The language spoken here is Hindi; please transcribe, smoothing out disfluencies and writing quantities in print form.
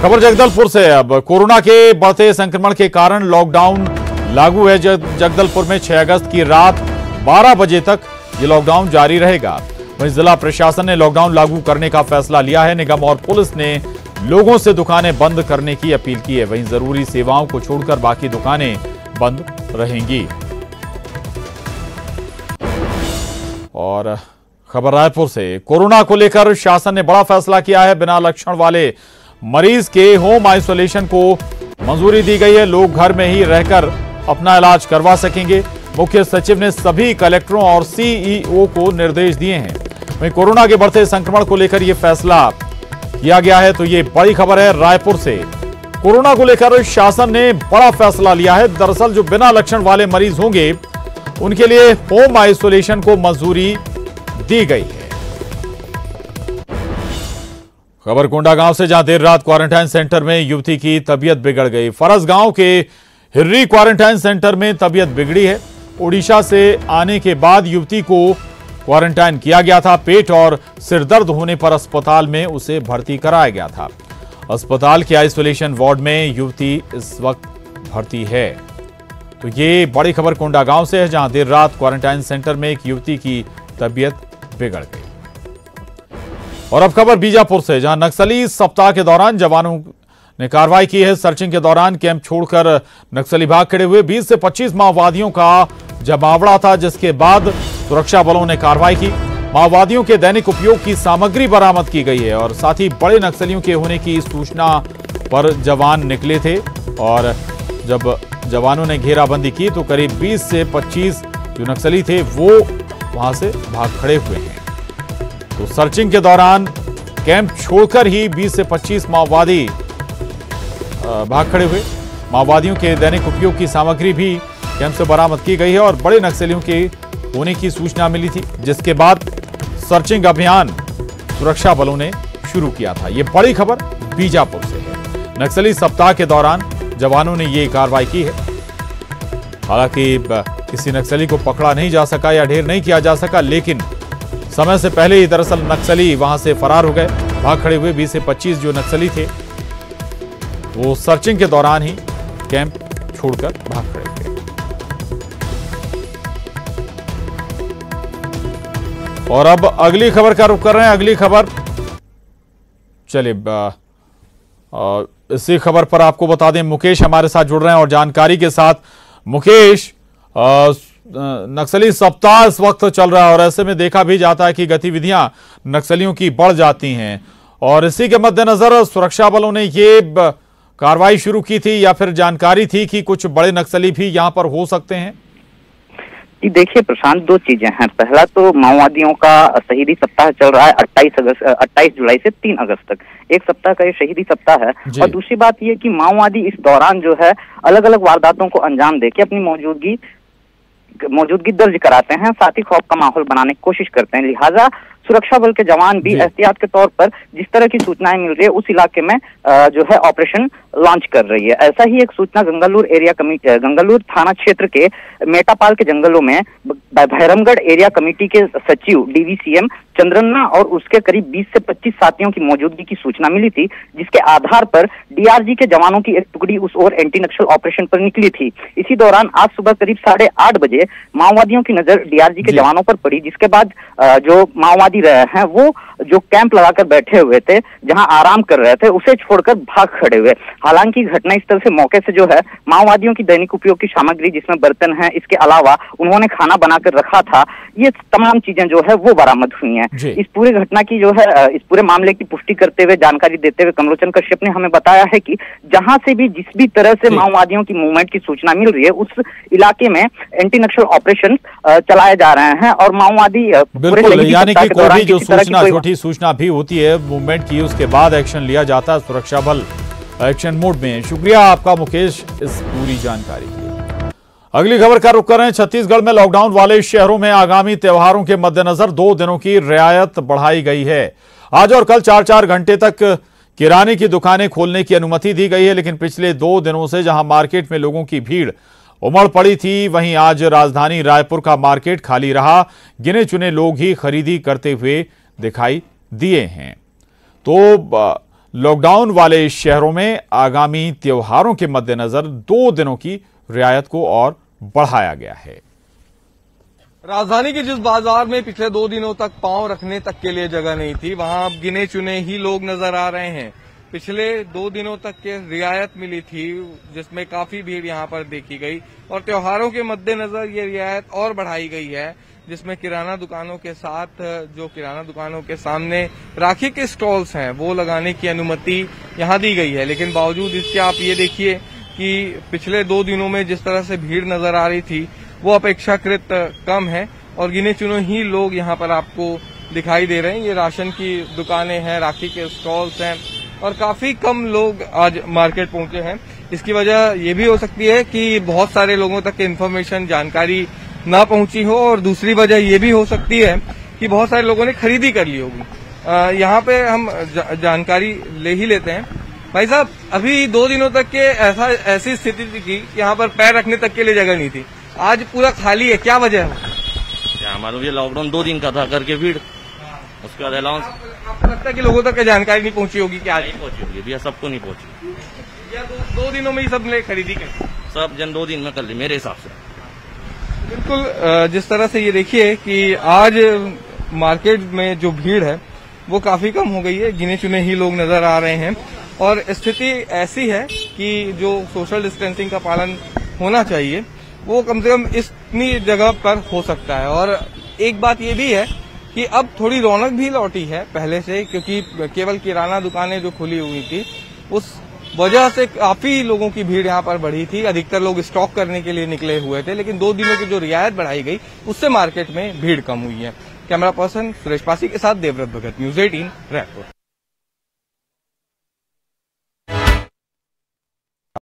खबर जगदलपुर से। अब कोरोना के बढ़ते संक्रमण के कारण लॉकडाउन लागू है। जगदलपुर में 6 अगस्त की रात 12 बजे तक ये लॉकडाउन जारी रहेगा। वहीं जिला प्रशासन ने लॉकडाउन लागू करने का फैसला लिया है। निगम और पुलिस ने लोगों से दुकानें बंद करने की अपील की है। वहीं जरूरी सेवाओं को छोड़कर बाकी दुकानें बंद रहेंगी। और खबर रायपुर से। कोरोना को लेकर शासन ने बड़ा फैसला किया है। बिना लक्षण वाले मरीज के होम आइसोलेशन को मंजूरी दी गई है। लोग घर में ही रहकर अपना इलाज करवा सकेंगे। मुख्य सचिव ने सभी कलेक्टरों और सीईओ को निर्देश दिए हैं। वहीं कोरोना के बढ़ते संक्रमण को लेकर यह फैसला किया गया है। तो ये बड़ी खबर है रायपुर से। कोरोना को लेकर शासन ने बड़ा फैसला लिया है। दरअसल जो बिना लक्षण वाले मरीज होंगे उनके लिए होम आइसोलेशन को मंजूरी दी गई है। खबर कोंडागांव से, जहां देर रात क्वारंटाइन सेंटर में युवती की तबीयत बिगड़ गई। फरस गांव के हिर्री क्वारंटाइन सेंटर में तबीयत बिगड़ी है। ओडिशा से आने के बाद युवती को क्वारंटाइन किया गया था। पेट और सिरदर्द होने पर अस्पताल में उसे भर्ती कराया गया था। अस्पताल के आइसोलेशन वार्ड में युवती इस वक्त भर्ती है। तो ये बड़ी खबर कोंडागांव से है, जहां देर रात क्वारंटाइन सेंटर में एक युवती की तबीयत बिगड़ गई। और अब खबर बीजापुर से, जहां नक्सली सप्ताह के दौरान जवानों ने कार्रवाई की है। सर्चिंग के दौरान कैंप छोड़कर नक्सली भाग खड़े हुए। 20 से 25 माओवादियों का जमावड़ा था, जिसके बाद सुरक्षा बलों ने कार्रवाई की। माओवादियों के दैनिक उपयोग की सामग्री बरामद की गई है और साथ ही बड़े नक्सलियों के होने की सूचना पर जवान निकले थे। और जब जवानों ने घेराबंदी की तो करीब 20 से 25 जो नक्सली थे वो वहां से भाग खड़े हुए हैं। तो सर्चिंग के दौरान कैंप छोड़कर ही 20 से 25 माओवादी भाग खड़े हुए। माओवादियों के दैनिक उपयोग की सामग्री भी कैंप से बरामद की गई है और बड़े नक्सलियों के होने की सूचना मिली थी, जिसके बाद सर्चिंग अभियान सुरक्षा बलों ने शुरू किया था। ये बड़ी खबर बीजापुर से है। नक्सली सप्ताह के दौरान जवानों ने ये कार्रवाई की है। हालांकि किसी नक्सली को पकड़ा नहीं जा सका या ढेर नहीं किया जा सका, लेकिन समय से पहले ही दरअसल नक्सली वहां से फरार हो गए। भाग खड़े हुए 20 से 25 जो नक्सली थे वो सर्चिंग के दौरान ही कैंप छोड़कर भाग खड़े हुए। और अब अगली खबर का रुख कर रहे हैं। अगली खबर, चलिए इसी खबर पर आपको बता दें, मुकेश हमारे साथ जुड़ रहे हैं और जानकारी के साथ। मुकेश, नक्सली सप्ताह इस वक्त चल रहा है और ऐसे में देखा भी जाता है कि गतिविधियां नक्सलियों की बढ़ जाती हैं, और इसी के मद्देनजर सुरक्षा बलों ने ये कार्रवाई शुरू की थी या फिर जानकारी थी कि कुछ बड़े नक्सली भी यहां पर हो सकते हैं? जी देखिए प्रशांत, दो चीजें हैं। पहला तो माओवादियों का शहीदी सप्ताह चल रहा है 28 जुलाई से 3 अगस्त तक। एक सप्ताह का ये शहीदी सप्ताह है। और दूसरी बात ये कि माओवादी इस दौरान जो है अलग अलग वारदातों को अंजाम देके अपनी मौजूदगी दर्ज कराते हैं, साथ ही खौफ का माहौल बनाने की कोशिश करते हैं। लिहाजा सुरक्षा बल के जवान भी एहतियात के तौर पर जिस तरह की सूचनाएं मिल रही है उस इलाके में जो है ऑपरेशन लॉन्च कर रही है। ऐसा ही एक सूचना गंगालूर थाना क्षेत्र के मेटापाल के जंगलों में भैरमगढ़ एरिया कमेटी के सचिव डीवीसीएम चंद्रन्ना और उसके करीब 20 से 25 साथियों की मौजूदगी की सूचना मिली थी, जिसके आधार पर डीआरजी के जवानों की एक टुकड़ी उस ओर एंटी नक्सल ऑपरेशन पर निकली थी। इसी दौरान आज सुबह करीब 8:30 बजे माओवादियों की नजर डीआरजी के जवानों पर पड़ी, जिसके बाद जो माओवादी रहे हैं वो जो कैंप लगाकर बैठे हुए थे, जहां आराम कर रहे थे, उसे छोड़कर भाग खड़े हुए। हालांकि घटनास्थल से मौके से जो है माओवादियों की दैनिक उपयोग की सामग्री, जिसमें बर्तन है, इसके अलावा उन्होंने खाना बनाकर रखा था, ये तमाम चीजें जो है वो बरामद हुई हैं। इस पूरी घटना की जो है इस पूरे मामले की पुष्टि करते हुए, जानकारी देते हुए कमलोचन कश्यप ने हमें बताया है कि जहां से भी जिस भी तरह से माओवादियों की मूवमेंट की सूचना मिल रही है उस इलाके में एंटी नक्सल ऑपरेशन चलाए जा रहे हैं। और माओवादी जो छोटी सूचना भी होती है मूवमेंट की, उसके बाद एक्शन लिया जाता है। सुरक्षा बल एक्शन मोड में। शुक्रिया आपका मुकेश इस पूरी जानकारी के लिए। अगली खबर का रुख कर रहे हैं। छत्तीसगढ़ में लॉकडाउन वाले शहरों में आगामी त्योहारों के मद्देनजर 2 दिनों की रियायत बढ़ाई गई है। आज और कल 4-4 घंटे तक किराने की दुकानें खोलने की अनुमति दी गई है, लेकिन पिछले 2 दिनों से जहां मार्केट में लोगों की भीड़ उमड़ पड़ी थी, वहीं आज राजधानी रायपुर का मार्केट खाली रहा। गिने चुने लोग ही खरीदी करते हुए दिखाई दिए हैं। तो लॉकडाउन वाले शहरों में आगामी त्योहारों के मद्देनजर 2 दिनों की रियायत को और बढ़ाया गया है। राजधानी के जिस बाजार में पिछले 2 दिनों तक पांव रखने तक के लिए जगह नहीं थी, वहां अब गिने चुने ही लोग नजर आ रहे हैं। पिछले 2 दिनों तक के रियायत मिली थी, जिसमें काफी भीड़ यहां पर देखी गई और त्योहारों के मद्देनजर ये रियायत और बढ़ाई गई है, जिसमें किराना दुकानों के साथ जो किराना दुकानों के सामने राखी के स्टॉल्स हैं वो लगाने की अनुमति यहां दी गई है। लेकिन बावजूद इसके आप ये देखिए कि पिछले 2 दिनों में जिस तरह से भीड़ नजर आ रही थी वो अपेक्षाकृत कम है और गिने चुने ही लोग यहां पर आपको दिखाई दे रहे हैं। ये राशन की दुकानें हैं, राखी के स्टॉल्स हैं और काफी कम लोग आज मार्केट पहुंचे हैं। इसकी वजह ये भी हो सकती है कि बहुत सारे लोगों तक इन्फॉर्मेशन, जानकारी ना पहुंची हो और दूसरी वजह ये भी हो सकती है कि बहुत सारे लोगों ने खरीदी कर ली होगी। यहाँ पे हम जानकारी ले ही लेते हैं। भाई साहब, अभी 2 दिनों तक के ऐसी स्थिति थी कि यहाँ पर पैर रखने तक के लिए जगह नहीं थी, आज पूरा खाली है, क्या वजह है? क्या मालूम, ये लॉकडाउन 2 दिन का था करके भीड़, उसके बाद अलाउंस। आपको लगता है कि लोगों तक जानकारी नहीं पहुंची होगी कि आज नहीं पहुंची होगी भैया, सबको नहीं पहुंची। या 2 दिनों में ही सब ने खरीदी कर, सब जन 2 दिन में कर ली मेरे हिसाब से। बिल्कुल, जिस तरह से ये देखिए कि आज मार्केट में जो भीड़ है वो काफी कम हो गई है, गिने चुने ही लोग नजर आ रहे हैं और स्थिति ऐसी है कि जो सोशल डिस्टेंसिंग का पालन होना चाहिए वो कम से कम इतनी जगह पर हो सकता है। और एक बात ये भी है कि अब थोड़ी रौनक भी लौटी है पहले से, क्योंकि केवल किराना दुकानें जो खुली हुई थी उस वजह से काफी लोगों की भीड़ यहाँ पर बढ़ी थी। अधिकतर लोग स्टॉक करने के लिए निकले हुए थे, लेकिन 2 दिनों की जो रियायत बढ़ाई गई उससे मार्केट में भीड़ कम हुई है। कैमरा पर्सन सुरेश पासी के साथ देवव्रत भगत, न्यूज़ 18 रायपुर।